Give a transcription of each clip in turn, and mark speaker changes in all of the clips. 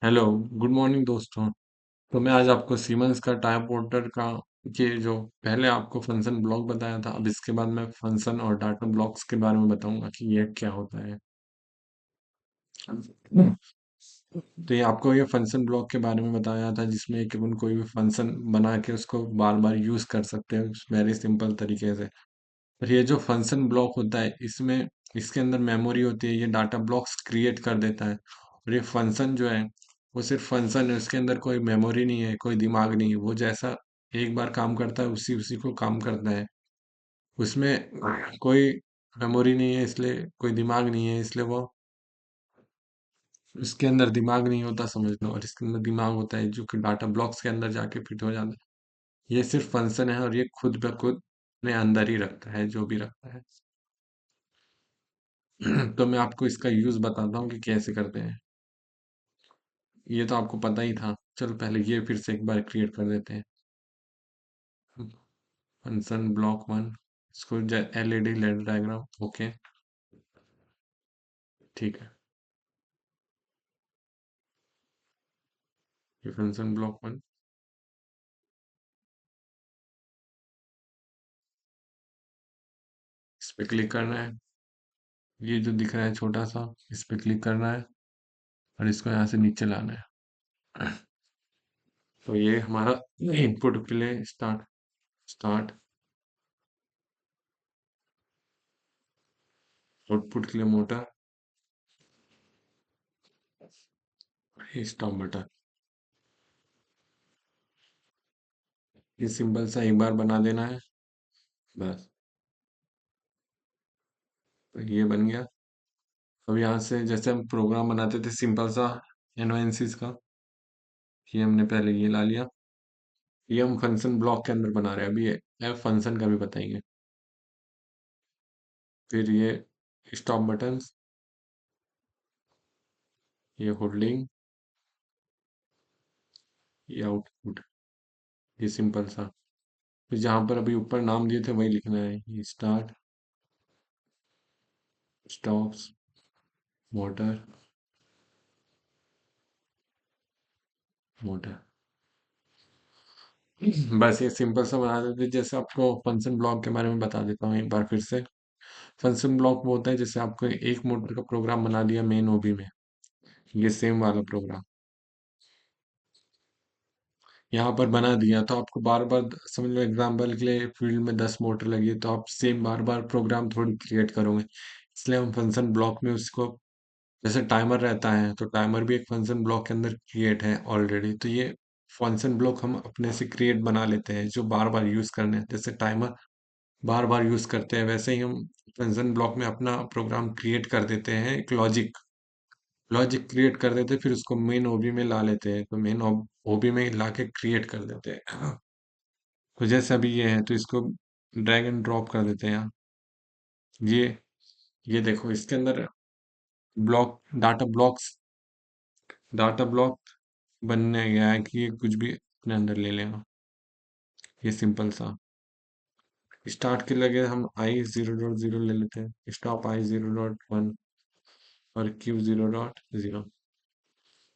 Speaker 1: Hello. Good morning दोस्तों। तो मैं आज आपको सीमंस का टाइप पोर्टर का के जो पहले आपको फंक्शन ब्लॉक बताया था, अब इसके बाद मैं फंक्शन और डाटा ब्लॉक्स के बारे में बताऊंगा कि ये क्या होता है। तो ये आपको ये फंक्शन ब्लॉक के बारे में बताया था, जिसमें कि अपन कोई भी फंक्शन बना के उसको बार बार यूज कर सकते हैं वेरी सिंपल तरीके से। और ये जो फंक्शन ब्लॉक होता है, इसमें इसके अंदर मेमोरी होती है, ये डाटा ब्लॉक्स क्रिएट कर देता है। और ये फंक्शन जो है वो सिर्फ फंक्शन है, उसके अंदर कोई मेमोरी नहीं है, कोई दिमाग नहीं है। वो जैसा एक बार काम करता है उसी उसी को काम करता है। उसमें कोई मेमोरी नहीं है, इसलिए कोई दिमाग नहीं है, इसलिए वो इसके अंदर दिमाग नहीं होता समझ लो, और इसके अंदर दिमाग होता है जो कि डाटा ब्लॉक्स के अंदर जाके फिट हो जाता है। ये सिर्फ फंक्शन है और ये खुद ब खुद अपने अंदर ही रखता है जो भी रखता है। तो मैं आपको इसका यूज बताता हूँ कि कैसे करते हैं। ये तो आपको पता ही था। चलो पहले ये फिर से एक बार क्रिएट कर देते हैं। फंक्शन ब्लॉक वन, इसको एलईडी लेड डायग्राम। ओके, ठीक है। ये फंक्शन ब्लॉक वन, इस पे क्लिक करना है। ये जो दिख रहा है छोटा सा, इस पे क्लिक करना है और इसको यहाँ से नीचे लाना है। तो ये हमारा इनपुट के लिए स्टार्ट स्टार्ट, आउटपुट के लिए मोटर, स्टॉप बटन। ये सिंपल सा एक बार बना देना है बस। तो ये बन गया। अब यहाँ से जैसे हम प्रोग्राम बनाते थे सिंपल सा एनवायंसिस का, ये हमने पहले ये ला लिया। ये हम फंक्शन ब्लॉक के अंदर बना रहे हैं, अभी ये फंक्शन का भी बताएंगे। फिर ये स्टॉप बटन्स, ये होल्डिंग, ये आउटपुट, ये सिंपल सा। फिर जहाँ पर अभी ऊपर नाम दिए थे वही लिखना है, ये स्टार्ट, स्टॉप्स, मोटर, मोटर। बस ये सिंपल सा बना देते हैं। जैसे आपको फंक्शन ब्लॉक के बारे में बता देता हूँ एक बार फिर से। फंक्शन ब्लॉक वो होता है जैसे आपको एक मोटर का प्रोग्राम बना दिया मेन ओबी में, ये सेम वाला प्रोग्राम यहाँ पर बना दिया, तो आपको बार बार समझ लो एग्जाम्पल के लिए फील्ड में 10 मोटर लगी है, तो आप सेम बार बार प्रोग्राम थोड़ी क्रिएट करोगे। इसलिए हम फंक्शन ब्लॉक में उसको, जैसे टाइमर रहता है तो टाइमर भी एक फंक्शन ब्लॉक के अंदर क्रिएट है ऑलरेडी। तो ये फंक्शन ब्लॉक हम अपने से क्रिएट बना लेते हैं जो बार बार यूज करने हैं। जैसे टाइमर बार बार यूज करते हैं, वैसे ही हम फंक्शन ब्लॉक में अपना प्रोग्राम क्रिएट कर देते हैं। एक लॉजिक लॉजिक क्रिएट कर देते हैं, फिर उसको मेन ओबी में ला लेते हैं, तो मेन ओबी में ला के क्रिएट कर देते हैं। तो जैसे अभी ये है तो इसको ड्रैग एंड ड्रॉप कर देते हैं यहाँ। ये ये देखो इसके अंदर ब्लॉक डाटा ब्लॉक बनने गया है कि ये कुछ भी अपने अंदर ले लेगा। ये सिंपल सा। स्टार्ट के लगे हम i 0.0 ले लेते हैं, स्टॉप i 0.1 और q 0.0।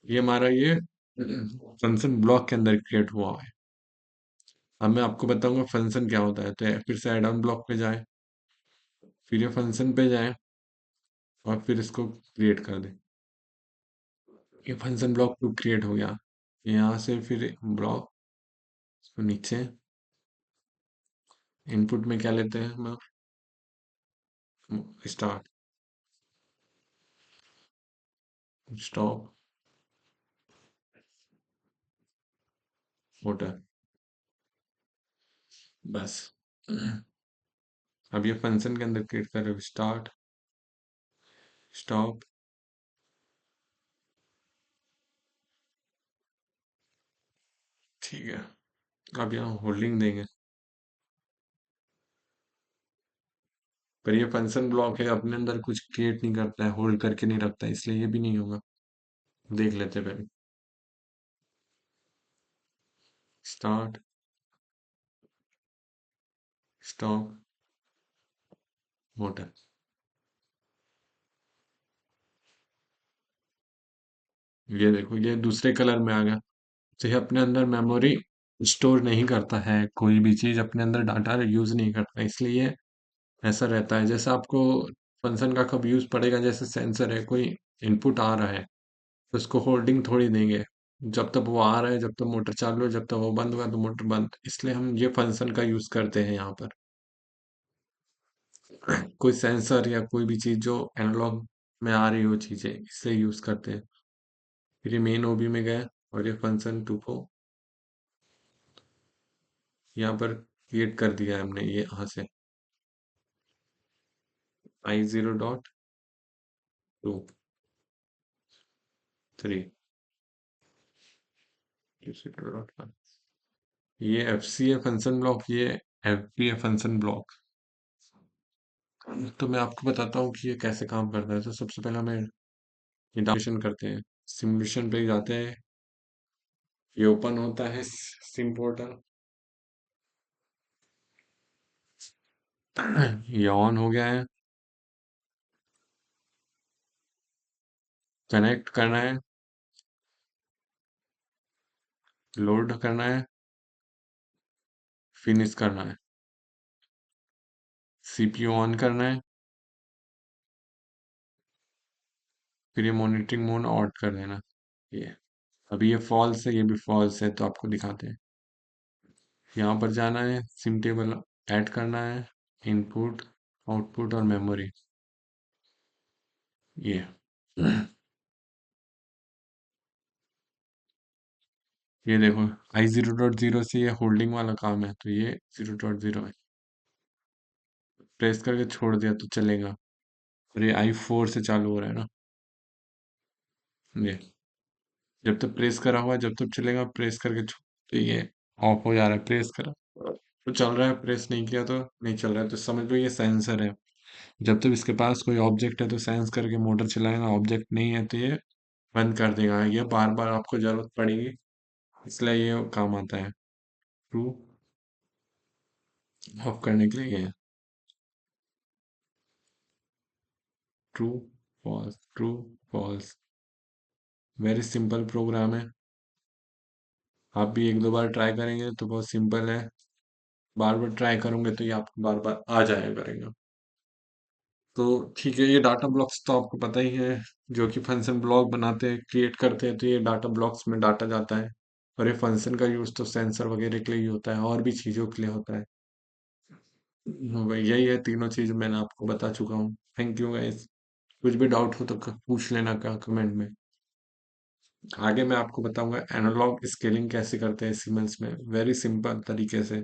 Speaker 1: ये हमारा ये फंक्शन ब्लॉक के अंदर क्रिएट हुआ है। अब मैं आपको बताऊंगा फंक्शन क्या होता है। तो फिर से एड ऑन ब्लॉक पे जाए, फिर ये फंक्शन पे जाए और फिर इसको क्रिएट कर दें। ये फंक्शन ब्लॉक टू क्रिएट हो गया। यहाँ से फिर ब्लॉक, इसको नीचे इनपुट में क्या लेते हैं हम, स्टार्ट, स्टॉप, मोटर, बस। अब ये फंक्शन के अंदर क्रिएट कर रहे हो, स्टार्ट, स्टॉप, ठीक है। अब यहाँ होल्डिंग देंगे, पर ये फंक्शन ब्लॉक है, अपने अंदर कुछ क्रिएट नहीं करता है, होल्ड करके नहीं रखता है, इसलिए ये भी नहीं होगा। देख लेते हैं पहले। स्टार्ट, स्टॉप, मोटर, ये देखो ये दूसरे कलर में आ गया। तो ये अपने अंदर मेमोरी स्टोर नहीं करता है, कोई भी चीज अपने अंदर डाटा यूज नहीं करता, इसलिए ऐसा रहता है। जैसे आपको फंक्शन का कब यूज पड़ेगा, जैसे सेंसर है, कोई इनपुट आ रहा है तो उसको होल्डिंग थोड़ी देंगे। जब तक वो आ रहा है, जब तक मोटर चालू है, जब तक वो बंद हुआ तो मोटर बंद, इसलिए हम ये फंक्शन का यूज करते हैं यहाँ पर। कोई सेंसर या कोई भी चीज जो एनालॉग में आ रही हो चीजें, इसलिए यूज करते हैं। फिर ये मेन ओबी में गए और ये फंक्शन टू को यहाँ पर क्रिएट कर दिया है हमने, ये यहाँ से I0.2 3 ये एफ सी है फंक्शन ब्लॉक, ये एफ पी है फंक्शन ब्लॉक। तो मैं आपको बताता हूँ कि ये कैसे काम करता है। तो सबसे पहले हमें ये डायमेंशन करते हैं, सिमुलेशन पे जाते हैं, ये ओपन होता है सिम पोर्टल, ये ऑन हो गया है, कनेक्ट करना है, लोड करना है, फिनिश करना है, सीपीयू ऑन करना है, फिर ये मॉनिटरिंग मोड ऑन कर देना। ये अभी ये फॉल्स है, ये भी फॉल्स है, तो आपको दिखाते हैं। यहाँ पर जाना है, सिम टेबल ऐड करना है, इनपुट, आउटपुट और मेमोरी, ये ये देखो I0.0 से ये होल्डिंग वाला काम है, तो ये 0.0 है। प्रेस करके छोड़ दिया तो चलेगा। और ये I4 से चालू हो रहा है ना, ये जब तक प्रेस करा हुआ है जब तक चलेगा, प्रेस करके छोड़ तो ये ऑफ हो जा रहा है। प्रेस करा तो चल रहा है, प्रेस नहीं किया तो नहीं चल रहा है। तो समझ लो ये सेंसर है, जब तक इसके पास कोई ऑब्जेक्ट है तो सेंस करके मोटर चलाएगा, ऑब्जेक्ट नहीं है तो ये बंद कर देगा। ये बार बार आपको जरूरत पड़ेगी, इसलिए ये काम आता है। ट्रू ऑफ करने के लिए ये true false true false, very simple program है। आप भी एक दो बार ट्राई करेंगे तो बहुत सिंपल है, बार बार ट्राई करोगे तो ये आपको बार बार आ जाया करेगा। तो ठीक है, ये डाटा ब्लॉक्स तो आपको पता ही है, जो कि फंक्शन ब्लॉक बनाते हैं, क्रिएट करते हैं, तो ये डाटा ब्लॉक्स में डाटा जाता है। और ये फंक्शन का यूज तो सेंसर वगैरह के लिए ही होता है, और भी चीजों के लिए होता है। भाई यही है, तीनों चीज मैंने आपको बता चुका हूँ। Thank you guys. कुछ भी डाउट हो तो पूछ लेना का कमेंट में। आगे मैं आपको बताऊंगा एनालॉग स्केलिंग कैसे करते हैं सीमेंस में, वेरी सिंपल तरीके से।